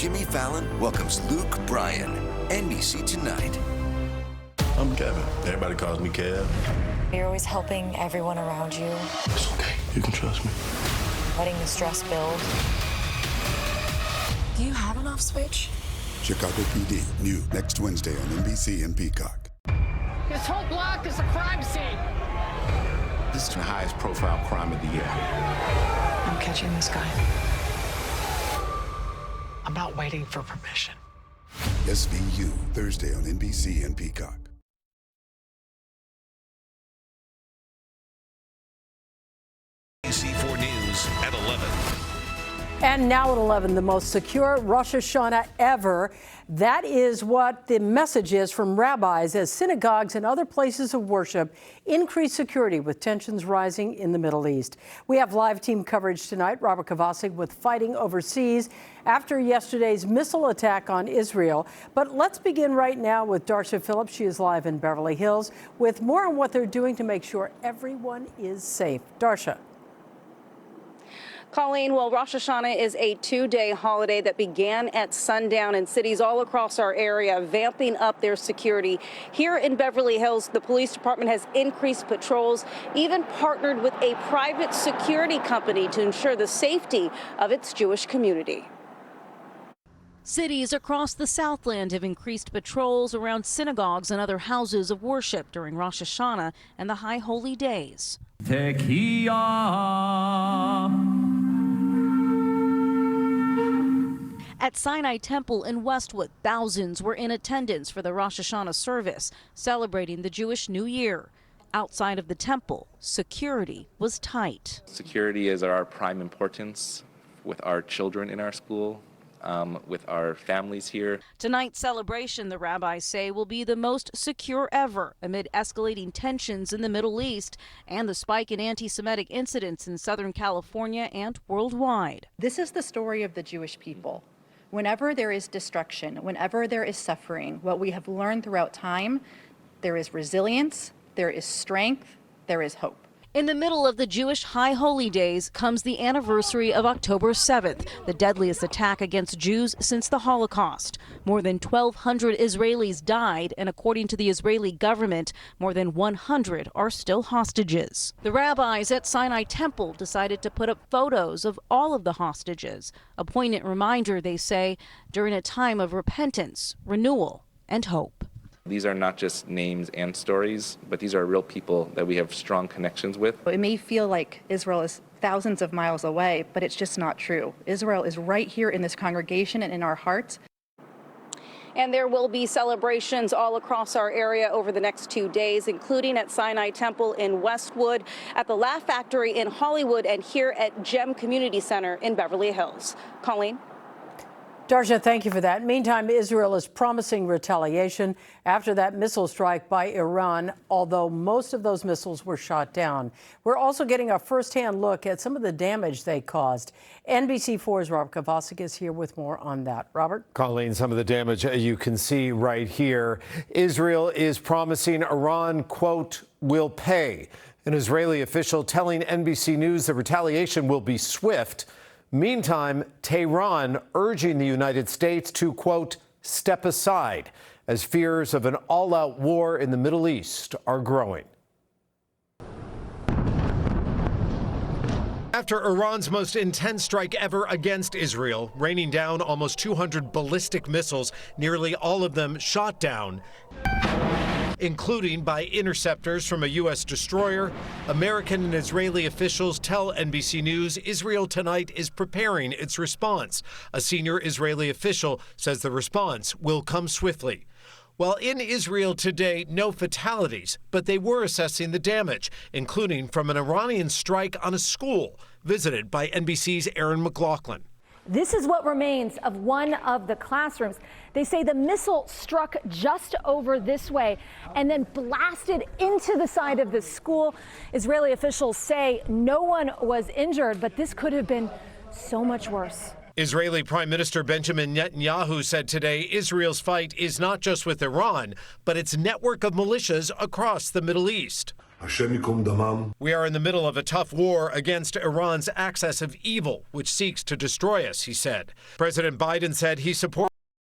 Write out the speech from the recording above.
Jimmy Fallon welcomes Luke Bryan, NBC Tonight. I'm Kevin. Everybody calls me Kev. You're always helping everyone around you. It's okay. You can trust me. Letting the stress build. Do you have an off switch? Chicago PD, new next Wednesday on NBC and Peacock. This whole block is a crime scene. This is the highest profile crime of the year. I'm catching this guy. I'm not waiting for permission. SVU, Thursday on NBC and Peacock. NBC4 News at 11. And now at 11, the most secure Rosh Hashanah ever. That is what the message is from rabbis as synagogues and other places of worship increase security with tensions rising in the Middle East. We have live team coverage tonight. Robert Kovacic with fighting overseas after yesterday's missile attack on Israel. But let's begin right now with Darsha Phillips. She is live in Beverly Hills with more on what they're doing to make sure everyone is safe. Darsha. Colleen, well, Rosh Hashanah is a two-day holiday that began at sundown, and cities all across our area vamping up their security. Here in Beverly Hills, the police department has increased patrols, even partnered with a private security company to ensure the safety of its Jewish community. Cities across the Southland have increased patrols around synagogues and other houses of worship during Rosh Hashanah and the High Holy Days. At Sinai Temple in Westwood, thousands were in attendance for the Rosh Hashanah service, celebrating the Jewish New Year. Outside of the temple, security was tight. Security is our prime importance with our children in our school, with our families here. Tonight's celebration, the rabbis say, will be the most secure ever amid escalating tensions in the Middle East and the spike in anti-Semitic incidents in Southern California and worldwide. This is the story of the Jewish people. Whenever there is destruction, whenever there is suffering, what we have learned throughout time, there is resilience, there is strength, there is hope. In the middle of the Jewish High Holy Days comes the anniversary of October 7th, the deadliest attack against Jews since the Holocaust. More than 1,200 Israelis died, and according to the Israeli government, more than 100 are still hostages. The rabbis at Sinai Temple decided to put up photos of all of the hostages, a poignant reminder, they say, during a time of repentance, renewal, and hope. These are not just names and stories, but these are real people that we have strong connections with. It may feel like Israel is thousands of miles away, but it's just not true. Israel is right here in this congregation and in our hearts. And there will be celebrations all across our area over the next 2 days, including at Sinai Temple in Westwood, at the Laugh Factory in Hollywood, and here at Gem Community Center in Beverly Hills. Colleen? Darsha, thank you for that. Meantime, Israel is promising retaliation after that missile strike by Iran, although most of those missiles were shot down. We're also getting a firsthand look at some of the damage they caused. NBC4's Robert Kovacic is here with more on that. Robert? Colleen, some of the damage you can see right here. Israel is promising Iran, quote, will pay. An Israeli official telling NBC News the retaliation will be swift. Meantime, Tehran urging the United States to, quote, step aside as fears of an all-out war in the Middle East are growing. After Iran's most intense strike ever against Israel, raining down almost 200 ballistic missiles, nearly all of them shot down, including by interceptors from a U.S. destroyer, American and Israeli officials tell NBC News Israel tonight is preparing its response. A senior Israeli official says the response will come swiftly. While in Israel today, no fatalities, but they were assessing the damage, including from an Iranian strike on a school, visited by NBC's Aaron McLaughlin. This is what remains of one of the classrooms. They say the missile struck just over this way and then blasted into the side of the school. Israeli officials say no one was injured, but this could have been so much worse. Israeli Prime Minister Benjamin Netanyahu said today Israel's fight is not just with Iran, but its network of militias across the Middle East. We are in the middle of a tough war against Iran's axis of evil, which seeks to destroy us, he said. President Biden said he supports